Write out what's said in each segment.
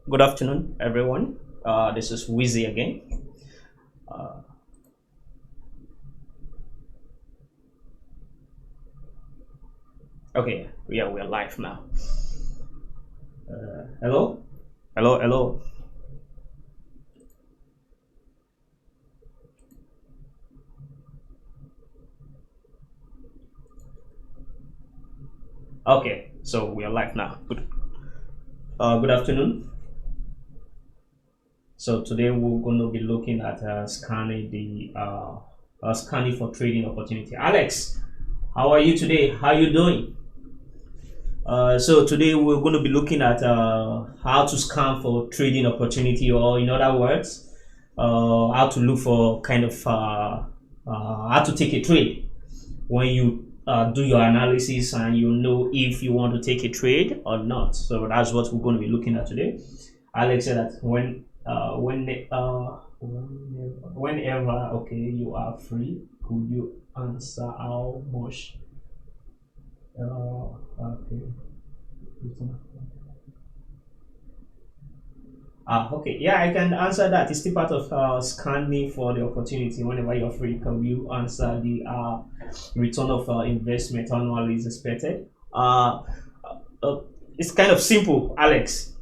Good afternoon, everyone. This is Wizzy again. Uh, okay, yeah, we're live now. Hello, hello, hello. Okay, so we are live now. Good afternoon. So today we're going to be looking at scanning for trading opportunity. Alex, how are you today? How are you doing? So today we're going to be looking at how to scan for trading opportunity, or in other words, how to look for how to take a trade when you do your analysis and you know if you want to take a trade or not. So that's what we're going to be looking at today. Alex said that whenever okay you are free, could you answer how much? Okay. Okay. Yeah, I can answer that. It's still part of scanning for the opportunity. Whenever you're free, can you answer the return of investment annually is expected? Uh, it's kind of simple, Alex.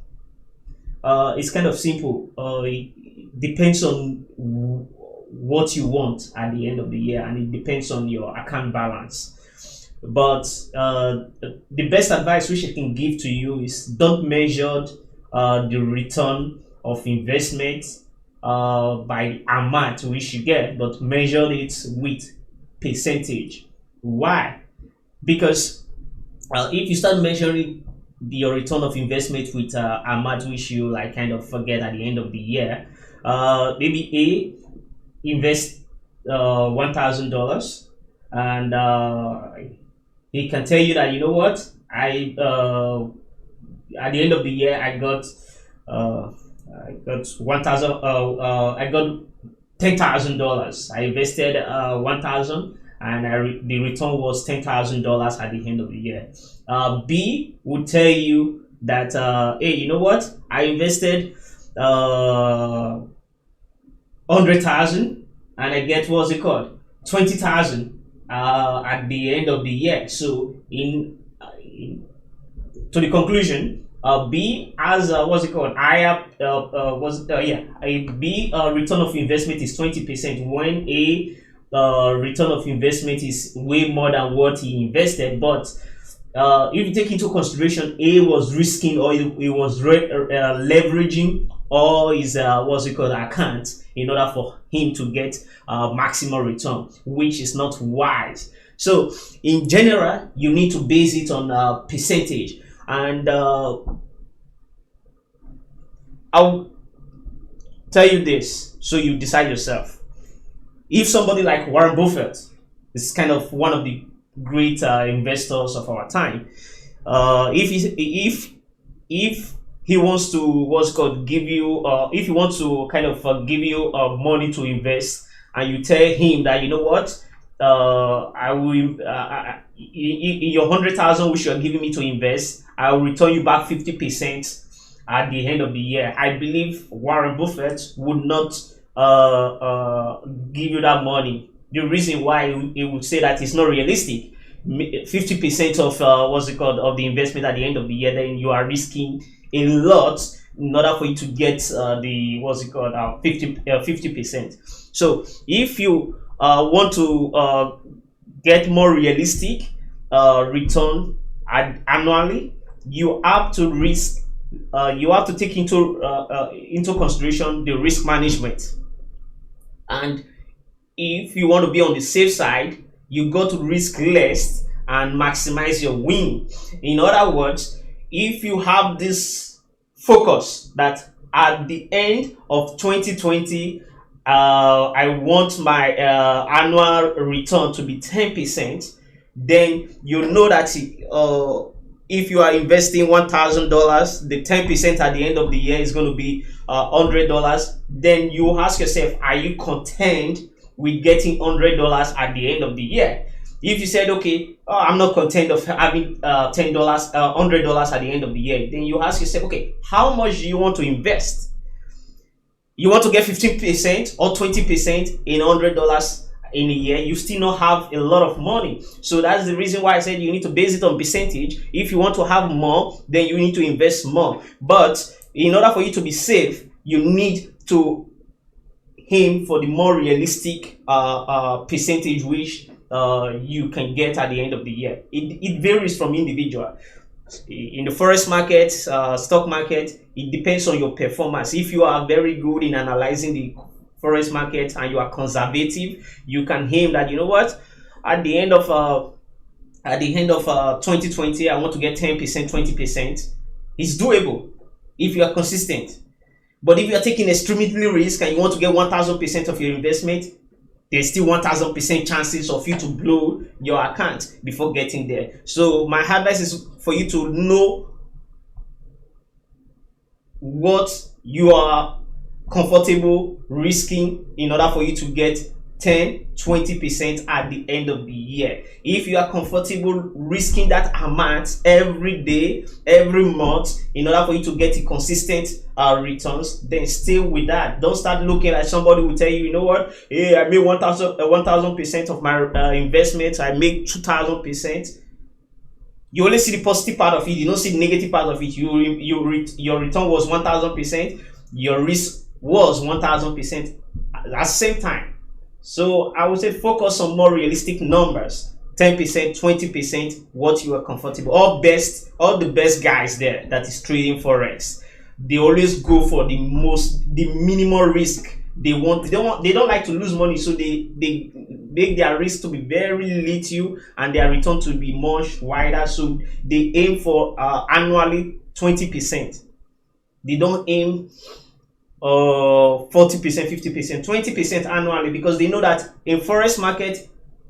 It's kind of simple. It depends on what you want at the end of the year, and it depends on your account balance. But the best advice which I can give to you is don't measure the return of investment by the amount which you get, but measure it with percentage. Why? Because if you start measuring your return of investment with amount which you like kind of forget at the end of the year, maybe invest $1,000, and he can tell you that, you know what, I at the end of the year uh, I got 1,000. I got $10,000. I invested 1,000, and the return was $10,000 at the end of the year. B would tell you that, hey, you know what, I invested 100,000, and I get, what's it called, 20,000 at the end of the year. So to the conclusion, B as what's it called? I have was yeah, a B return of investment is 20%, when a return of investment is way more than what he invested. But if you take into consideration, A was risking, or he was leveraging all his what's it called, account, in order for him to get maximum return, which is not wise. So in general, you need to base it on percentage. And I'll tell you this so you decide yourself. If somebody like Warren Buffett is kind of one of the great investors of our time, if he wants to, what's called, give you if he wants to kind of give you money to invest, and you tell him that, you know what, I will in your 100,000 which you are giving me to invest, I will return you back 50% at the end of the year. I believe Warren Buffett would not give you that money. The reason why he would say that is not realistic. 50% of what's it called, of the investment at the end of the year, then you are risking a lot in order for you to get the what's it called 50%. So if you want to get more realistic return annually, you have to take into consideration the risk management. And if you want to be on the safe side, you got to risk less and maximize your win. In other words, if you have this focus that at the end of 2020, I want my annual return to be 10%, then you know that if you are investing $1,000, the 10% at the end of the year is going to be $100. Then you ask yourself, are you content with getting $100 at the end of the year? If you said, okay, I'm not content of having $10, $100 at the end of the year, then you ask yourself, okay, how much do you want to invest? You want to get 15% or 20% in $100 in a year, you still not have a lot of money. So that's the reason why I said you need to base it on percentage. If you want to have more, then you need to invest more. But in order for you to be safe, you need to aim for the more realistic percentage which you can get at the end of the year. It varies from individual. In the forex market, stock market, it depends on your performance. If you are very good in analyzing the forex market and you are conservative, you can aim that, you know what, at the end of 2020, I want to get 10%, 20%. It's doable if you are consistent. But if you are taking extremely risk and you want to get 1000% of your investment, there's still 1000% chances of you to blow your account before getting there. So my advice is for you to know what you are comfortable risking in order for you to get 10-20% at the end of the year. If you are comfortable risking that amount every day, every month, in order for you to get a consistent returns, then stay with that. Don't start looking at somebody who tell you, you know what, hey, I made 1000% of my investment, I make 2000%. You only see the positive part of it, you don't see the negative part of it. Your return was 1000%, your risk was 1000% at the same time. So I would say focus on more realistic numbers, 10%, 20%, what you are comfortable. All the best guys there that is trading forex, they always go for the minimal risk. They don't like to lose money, so they make their risk to be very little and their return to be much wider. So they aim for annually 20%. They don't aim 40%, 50%, 20% annually, because they know that in forex market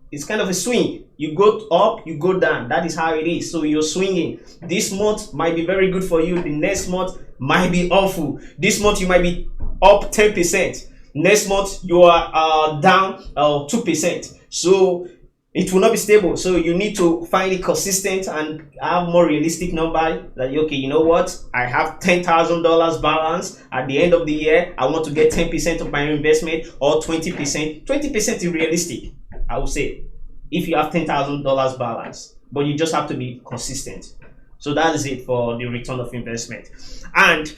it's kind of a swing. You go up, you go down. That is how it is. So you're swinging. This month might be very good for you. The next month might be awful. This month you might be up 10%. Next month you are down 2%. So it will not be stable. So you need to find it consistent and have more realistic number. Like, okay, you know what? I have $10,000 balance at the end of the year. I want to get 10% of my investment or 20%. 20% is realistic, I would say, if you have $10,000 balance. But you just have to be consistent. So that is it for the return of investment. And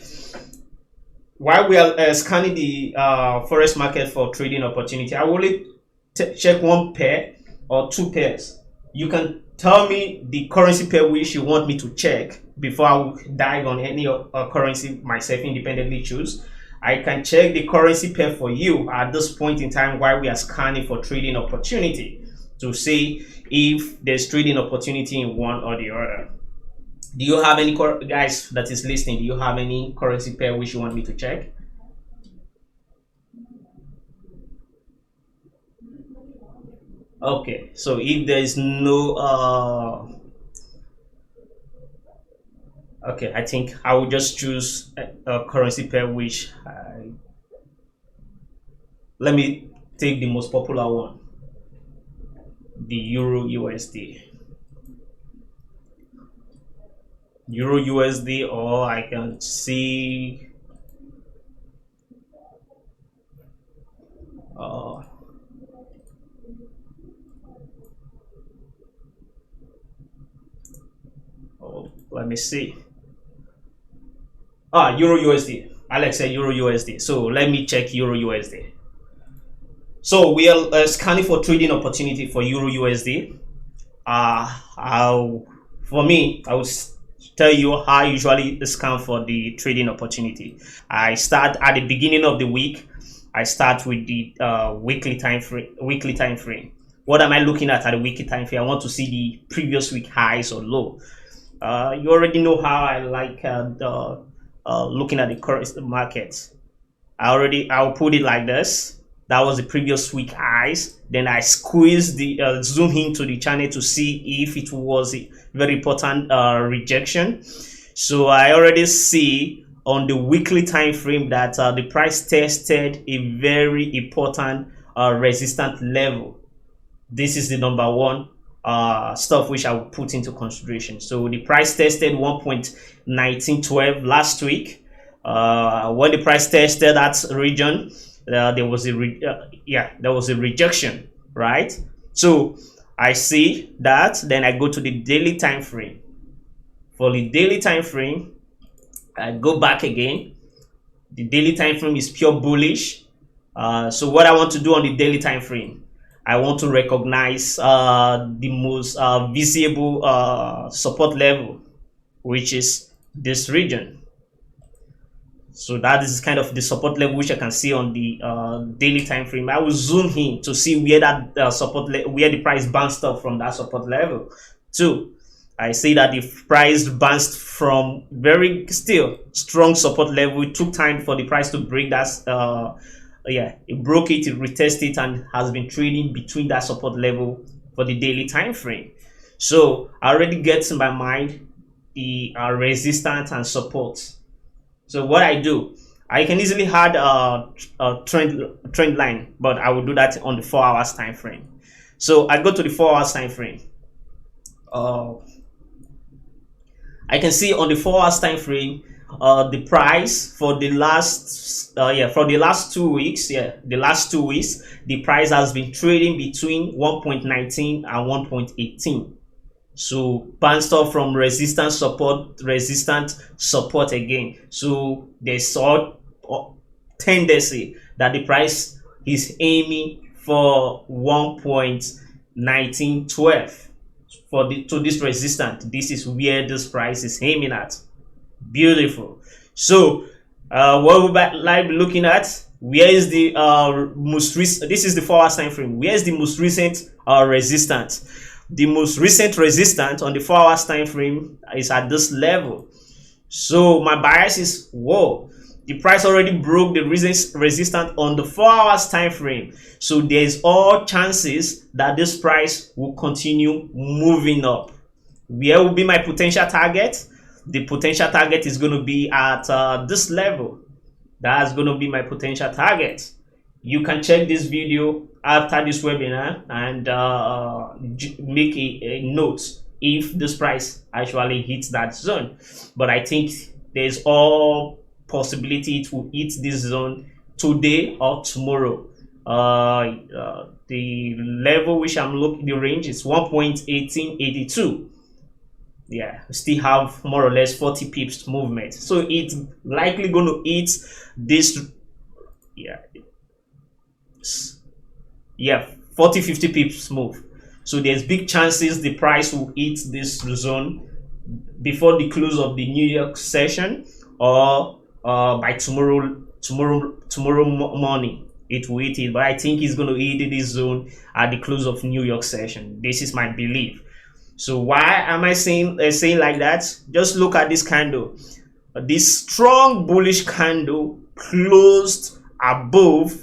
while we are scanning the forex market for trading opportunity, I will only check one pair or two pairs. You can tell me the currency pair which you want me to check before I will dive on any currency myself independently choose. I can check the currency pair for you at this point in time while we are scanning for trading opportunity to see if there's trading opportunity in one or the other. Do you have any guys that is listening? Do you have any currency pair which you want me to check? Okay, so if there is no okay, I think I will just choose a currency pair which let me take the most popular one, the Euro USD. Euro USD, or I can see let me see. Euro USD. Alex said Euro USD. So let me check Euro USD. So we are scanning for trading opportunity for Euro USD. For me, I would tell you how I usually scan for the trading opportunity. I start at the beginning of the week. I start with the weekly time frame. What am I looking at the weekly time frame? I want to see the previous week highs or low. You already know how I like looking at the current market. I'll put it like this. That was the previous week highs. Then I squeeze the zoom into the channel to see if it was a very important rejection. So I already see on the weekly time frame that the price tested a very important resistance level. This is the number one stuff which I will put into consideration. So the price tested 1.1912 last week. When the price tested that region, there was a rejection, right? So I see that, then I go to the daily time frame. For the daily time frame, I go back again. The daily time frame is pure bullish. So what I want to do on the daily time frame, I want to recognize the most visible support level, which is this region. So that is kind of the support level which I can see on the daily time frame. I will zoom in to see where that where the price bounced up from that support level. Two, I see that the price bounced from very still strong support level. It took time for the price to break that. It broke it, it retested, and has been trading between that support level for the daily time frame. So I already get in my mind the resistance and support. So what I do, I can easily add a trend line, but I will do that on the 4 hours time frame. So I go to the 4 hours time frame. I can see on the 4 hours time frame, the price for the last 2 weeks, the price has been trading between 1.19 and 1.18. So bounced off from resistant support again. So there's a tendency that the price is aiming for 1.1912 to this resistance. This is where this price is aiming at. Beautiful. So what we like looking at, where is the most recent? This is the 4 hours time frame. Where is the most recent resistance? The most recent resistance on the 4 hours time frame is at this level. So my bias is, whoa, the price already broke the resistance on the 4 hours time frame. So there's all chances that this price will continue moving up. Where will be my potential target? The potential target is going to be at this level. That's going to be my potential target. You can check this video after this webinar and make a note if this price actually hits that zone. But I think there's all possibility it will hit this zone today or tomorrow. The level which I'm looking, the range is 1.1882. Yeah, still have more or less 40 pips movement. So it's likely going to hit this. Yeah, 40-50 pips move. So there's big chances the price will hit this zone before the close of the New York session, or by tomorrow morning it will hit it. But I think it's going to hit this zone at the close of New York session. This is my belief. So why am I saying like that? Just look at this candle. This strong bullish candle closed above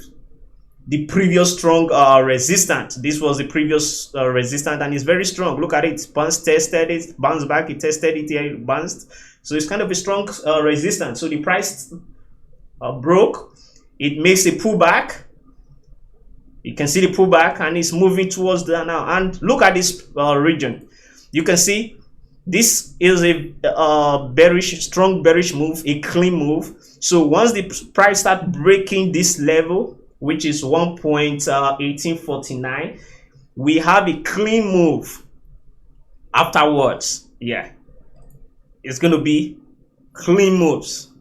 the previous strong resistance. This was the previous resistance, and it's very strong. Look at it. Bounced, tested it, bounced back, it tested it here, it bounced. So it's kind of a strong resistance. So the price broke. It makes a pullback. You can see the pullback, and it's moving towards there now. And look at this region. You can see this is a strong bearish move, a clean move. So once the price start breaking this level, which is 1.1849, we have a clean move afterwards. Yeah, it's going to be clean moves.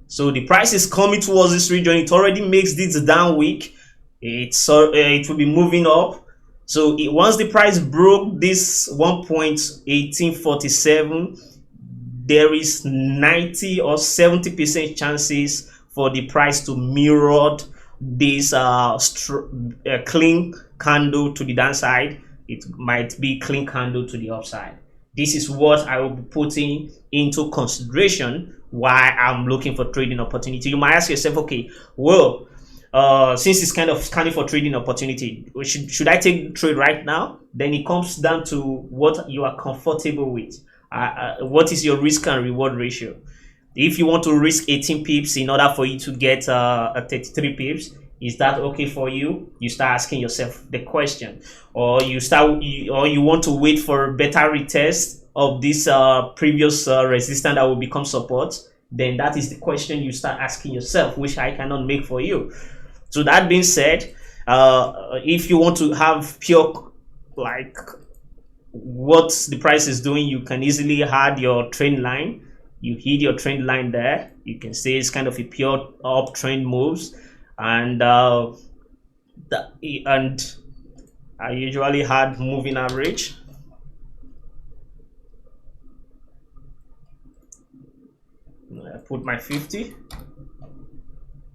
So the price is coming towards this region. It already makes this down week. It will be moving up. So once the price broke this 1.1847, there is 90 or 70% chances for the price to mirror this clean candle to the downside. It might be clean candle to the upside. This is what I will be putting into consideration why I'm looking for trading opportunity. You might ask yourself, okay, well, since it's kind of scanning for trading opportunity, should I take trade right now? Then it comes down to what you are comfortable with. What is your risk and reward ratio? If you want to risk 18 pips in order for you to get 33 pips, Is that okay for you? You start asking yourself the question, or you want to wait for a better retest of this previous resistance that will become support. Then that is the question you start asking yourself, which I cannot make for you. So that being said, if you want to have pure, like, what the price is doing, you can easily add your trend line. You hit your trend line there. You can say it's kind of a pure uptrend moves, and I usually had moving average. I put my 50,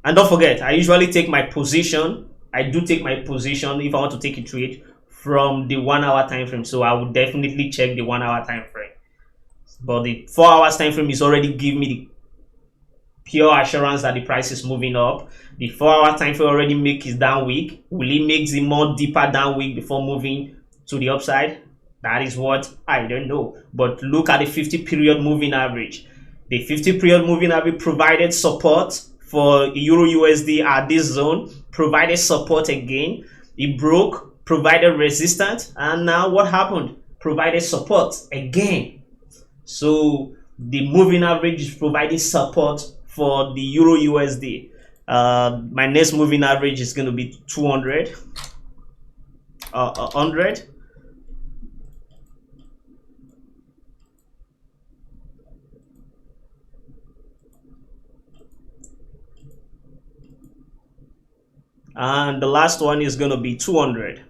and don't forget, I usually take my position. I do take my position if I want to take a trade from the 1 hour time frame. So I would definitely check the 1 hour time frame. But the 4 hours time frame is already giving me the pure assurance that the price is moving up. The 4 hour time frame already make it down week. Will it make the more deeper down week before moving to the upside? That is what I don't know. But look at the 50 period moving average. The 50 period moving average provided support for Euro USD at this zone, provided support again. It broke, provided resistance, and now what happened? Provided support again. So the moving average is providing support for the Euro USD. My next moving average is going to be 200, 100. And the last one is going to be 200.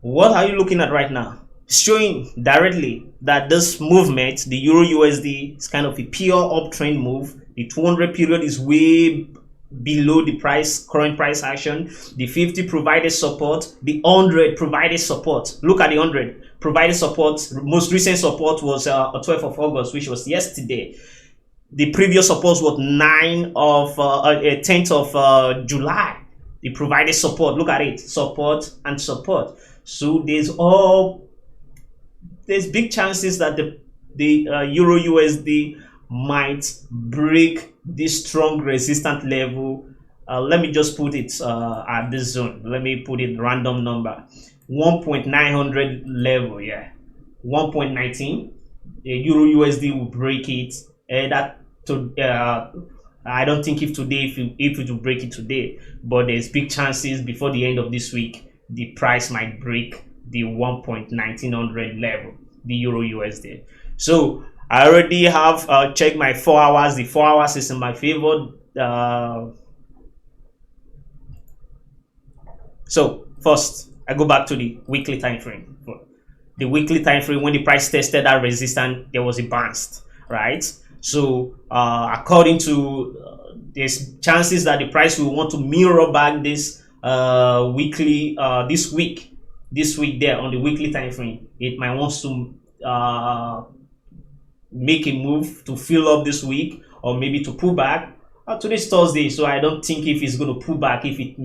What are you looking at right now? Showing directly that this movement, the Euro USD, is kind of a pure uptrend move. The 200 period is way below the current price action. The 50 provided support. The 100 provided support. Look at the 100 provided support. Most recent support was 12th of August, which was yesterday. The previous support was 10th of July. They provided support. Look at it, support and support. So there's big chances that the Euro USD might break this strong resistance level. Let me just put it at this zone. Let me put it random number, 1.900 level. Yeah, 1.19. The Euro USD will break it. I don't think if it will break it today, but there's big chances before the end of this week the price might break the 1.1900 level, the Euro USD. So I already have checked my 4 hours. The 4 hours is in my favor. So first, I go back to the weekly time frame. The weekly time frame, when the price tested that resistance, there was a bounce, right? So according to there's chances that the price will want to mirror back this weekly this week there on the weekly time frame. It might want to make a move to fill up this week, or maybe to pull back. Today's Thursday, so I don't think if it's going to pull back, if it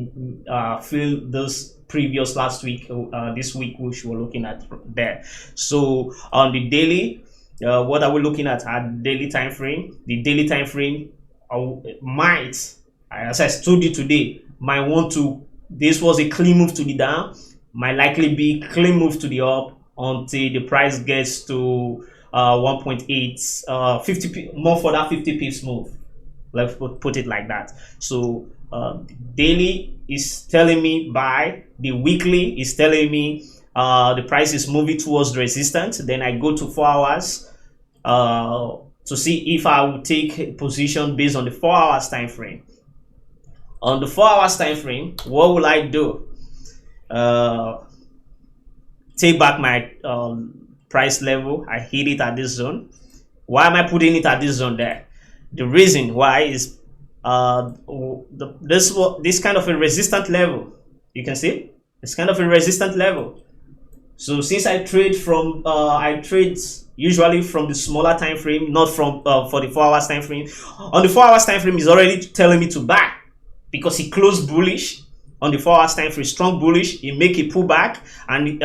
fill this previous last week, this week, which we're looking at there. So on the daily, what are we looking at daily time frame? The daily time frame might, as I told you today, might want to. This was a clean move to the down, might likely be clean move to the up until the price gets to 1.8, 50 more for that 50 pips move. Let's put it like that. So daily is telling me buy. The weekly is telling me the price is moving towards the resistance. Then I go to 4 hours to see if I will take a position based on the 4 hours time frame. On the 4 hours time frame, what will I do? Take back my price level. I hit it at this zone. Why am I putting it at this zone there? The reason why is this kind of a resistant level. You can see it's kind of a resistant level. So since I trade from I trade usually from the smaller time frame, not from for the 4 hours time frame. On the 4 hours time frame, is already telling me to buy because it closed bullish. on the 4 hours time frame, strong bullish, it make a pullback, and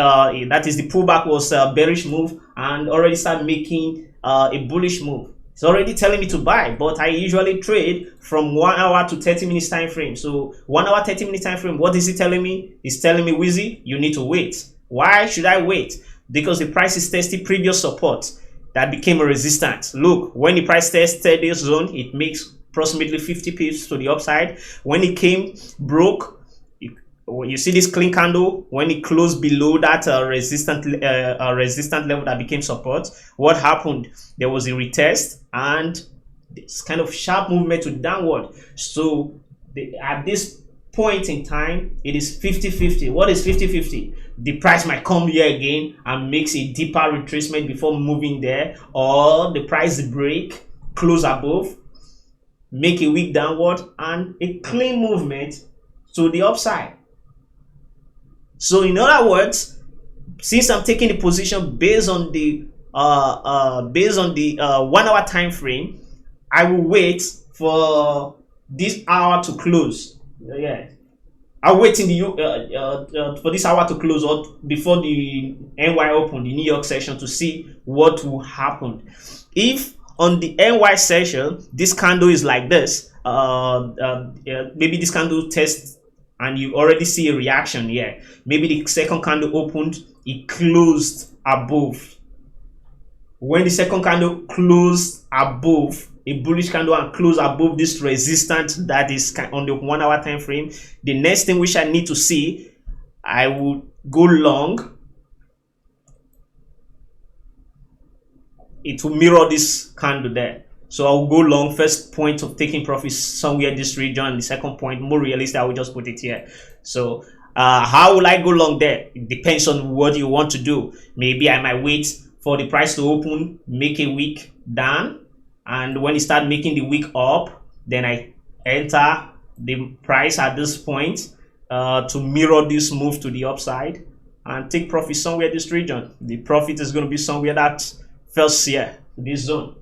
that is the pullback was a bearish move, and already start making a bullish move. It's already telling me to buy, but I usually trade from 1 hour to 30 minutes time frame. So 1 hour 30 minute time frame, what is it telling me? It's telling me, Wizzy, you need to wait. Why should I wait? Because the price is testing previous support that became a resistance. Look, when the price tested this zone, it makes approximately 50 pips to the upside. When it came broke, you see this clean candle, when it closed below that resistant level that became support, what happened? There was a retest and this kind of sharp movement to downward. So at this point in time, it is 50-50. What is 50-50? The price might come here again and makes a deeper retracement before moving there, or the price break, close above, make a weak downward, and a clean movement to the upside. So in other words, since I'm taking the position based on the 1 hour time frame, I will wait for this hour to close. Yeah, I'll wait in the for this hour to close, or before the NY open, the New York session, to see what will happen. If on the NY session this candle is like this, maybe this candle tests and you already see a reaction here. Maybe the second candle opened, it closed above. When the second candle closed above, a bullish candle, and close above this resistance that is on the 1 hour time frame, the next thing which I need to see, I will go long. It will mirror this candle there. So I'll go long. First point of taking profits somewhere in this region. The second point, more realistic, I will just put it here. So how will I go long there? It depends on what you want to do. Maybe I might wait for the price to open, make a wick down, and when it start making the wick up, then I enter the price at this point to mirror this move to the upside and take profit somewhere in this region. The profit is going to be somewhere that first here, this zone.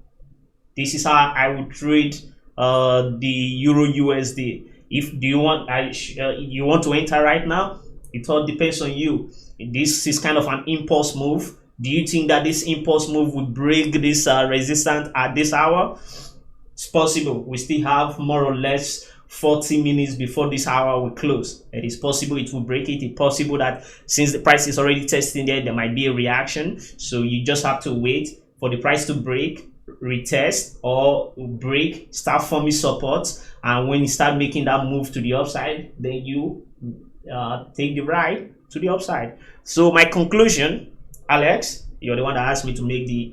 This is how I would trade the Euro USD. If you want to enter right now, it all depends on you. This is kind of an impulse move. Do you think that this impulse move would break this resistance at this hour? It's possible. We still have more or less 40 minutes before this hour will close. It is possible it will break it. It's possible that since the price is already testing there might be a reaction. So you just have to wait for the price to break, retest, or break, start forming support, and when you start making that move to the upside, then you take the ride to the upside. So my conclusion, Alex, you're the one that asked me to make the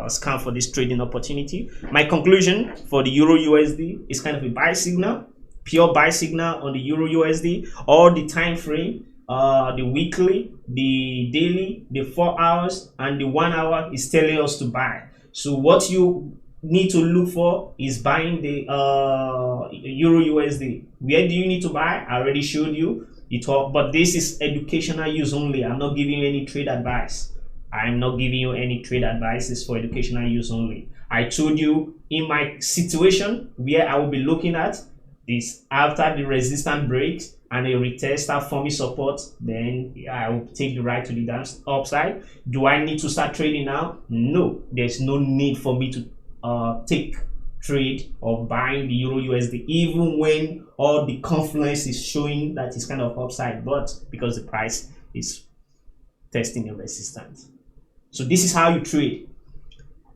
scan for this trading opportunity. My conclusion for the Euro USD is kind of a buy signal, pure buy signal on the Euro USD. All the time frame, the weekly, the daily, the 4 hours, and the 1 hour is telling us to buy. So what you need to look for is buying the Euro USD. Where do you need to buy? I already showed you it all, but this is educational use only. I'm not giving you any trade advice. I'm not giving you any trade advice. It's for educational use only. I told you in my situation where I will be looking at is after the resistance breaks and a retest start forming support, then I will take the ride to the upside. Do I need to start trading now? No, there's no need for me to take trade of buying the Euro USD, even when all the confluence is showing that it's kind of upside, but because the price is testing a resistance. So this is how you trade.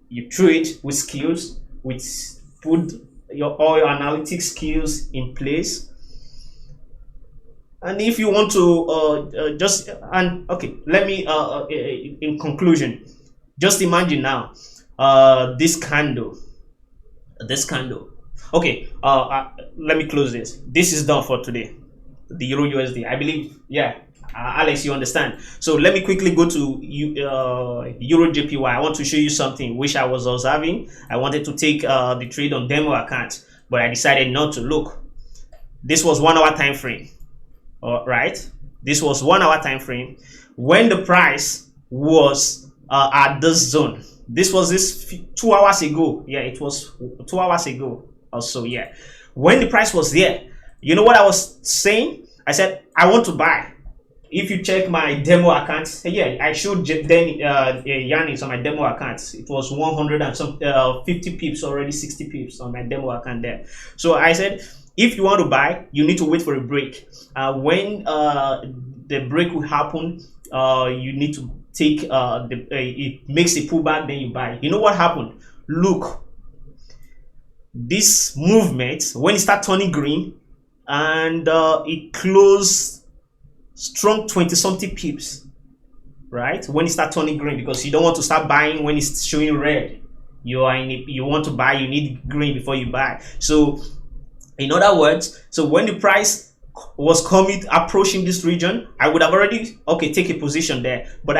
You trade with skills, put all your analytic skills in place. And if you want to let me in conclusion, just imagine now this candle. Okay, let me close this. This is done for today, the Euro USD, I believe. Yeah, Alex, you understand. So let me quickly go to Euro JPY. I want to show you something which I was observing. I wanted to take the trade on demo account, but I decided not to. Look, this was 1 hour time frame. Right, this was 1 hour time frame when the price was at this zone. This was 2 hours ago. Yeah, it was 2 hours ago or so. Yeah, when the price was there, you know what I was saying? I said I want to buy. If you check my demo account, yeah, I showed then Yannis on my demo account. It was 100 and some 50 pips already, 60 pips on my demo account there. So I said, if you want to buy, you need to wait for a break. When the break will happen, you need to take it makes a pullback, then you buy. You know what happened? Look, this movement, when it start turning green and it closed strong 20 something pips, right? When it start turning green, because you don't want to start buying when it's showing red. You want to buy, you need green before you buy. So in other words, so when the price was approaching this region, I would have already take a position there. But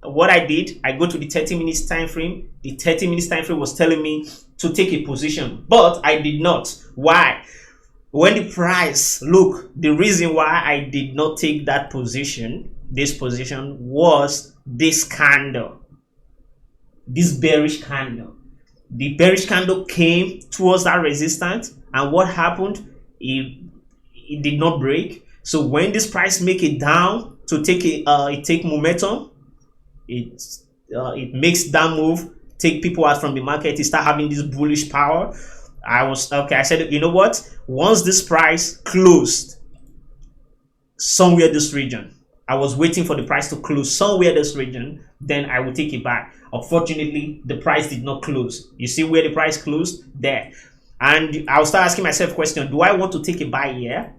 what I did, I go to the 30 minutes time frame. The 30 minutes time frame was telling me to take a position, but I did not. Why? When the price, look, the reason why I did not take that position, this position, was this candle, this bearish candle. The bearish candle came towards that resistance, and what happened? It did not break. So when this price make it down to take momentum, it makes that move, take people out from the market. It start having this bullish power. I said, you know what? Once this price closed somewhere this region, I was waiting for the price to close somewhere this region, then I would take it back. Unfortunately, the price did not close. You see where the price closed? There. And I'll start asking myself question, do I want to take a buy here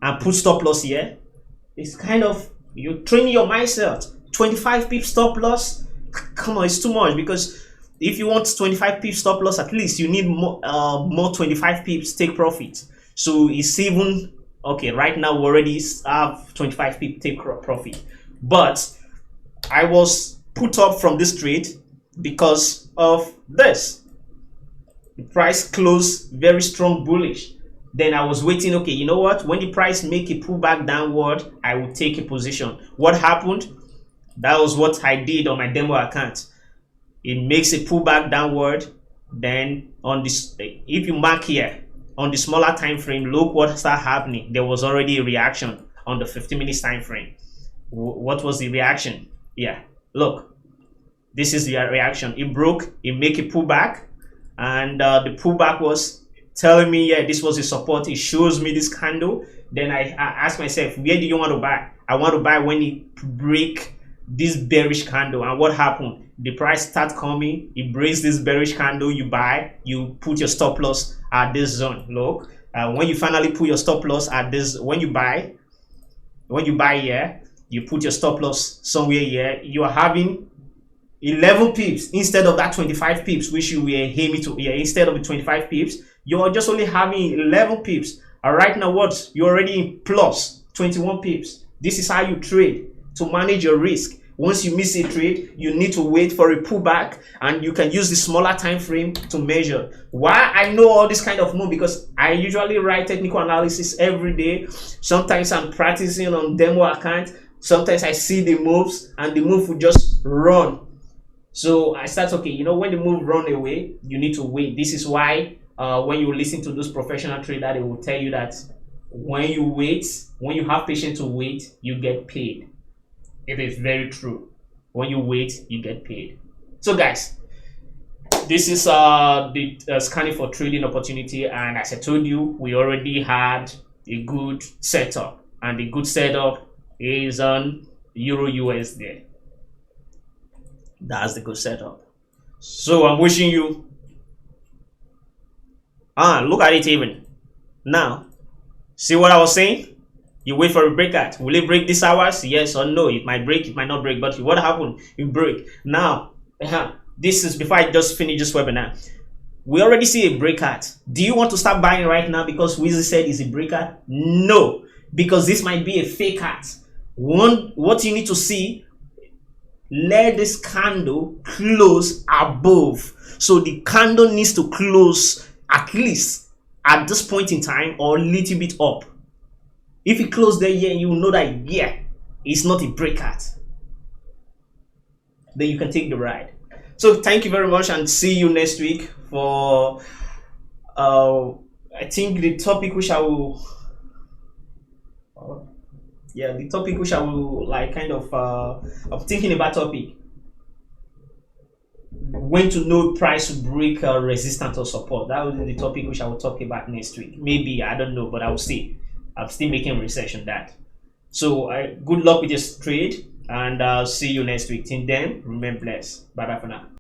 and put stop loss here? It's kind of, you're training your mindset. 25 pips stop loss? Come on, it's too much, because if you want 25 pips stop loss, at least you need more 25 pips take profit. So it's even okay. Right now we already have 25 pips take profit, but I was put up from this trade because of this. The price closed very strong bullish. Then I was waiting. Okay, you know what? When the price make a pullback downward, I will take a position. What happened? That was what I did on my demo account. It makes a pullback downward. Then on this, if you mark here on the smaller time frame, look what started happening. There was already a reaction on the 50 minutes time frame. What was the reaction? Yeah, look, this is the reaction. It broke, it make a pullback, and the pullback was telling me, yeah, this was a support. It shows me this candle. Then I asked myself, where do you want to buy? I want to buy when it break this bearish candle. And what happened? The price start coming, it breaks this bearish candle, you buy, you put your stop loss at this zone. Look, when you finally put your stop loss at this, when you buy here, you put your stop loss somewhere here, you are having 11 pips instead of that 25 pips which you were aiming to. Yeah, instead of the 25 pips, you're just only having 11 pips. And right now, what? You're already in plus 21 pips. This is how you trade to manage your risk. Once you miss a trade, you need to wait for a pullback, and you can use the smaller time frame to measure. Why I know all this kind of move? Because I usually write technical analysis every day. Sometimes I'm practicing on demo account. Sometimes I see the moves, and the move will just run. So I start, okay, you know, when the move run away, you need to wait. This is why when you listen to those professional traders, they will tell you that when you wait, when you have patience to wait, you get paid. It is very true. When you wait, you get paid. So guys, this is the scanning for trading opportunity, and as I told you, we already had a good setup, and the good setup is on Euro USD. That's the good setup. So I'm wishing you look at it even now. See what I was saying? You wait for a breakout. Will it break this hours? Yes or no? It might break, it might not break. But what happened? It break. Now, this is before I just finish this webinar. We already see a breakout. Do you want to start buying right now because Wizzy said it's a breakout? No, because this might be a fake out. What you need to see, let this candle close above. So the candle needs to close at least at this point in time or a little bit up. If it closed there, yeah, you will know that, yeah, it's not a breakout. Then you can take the ride. So thank you very much, and see you next week for I think the topic which I will Yeah, the topic which I will like kind of thinking about topic, when to know price to break resistance or support. That will be the topic which I will talk about next week. Maybe I don't know, but I will see. I'm still making research on that. So good luck with your trade, and I'll see you next week. Till then, remain blessed. Bye bye for now.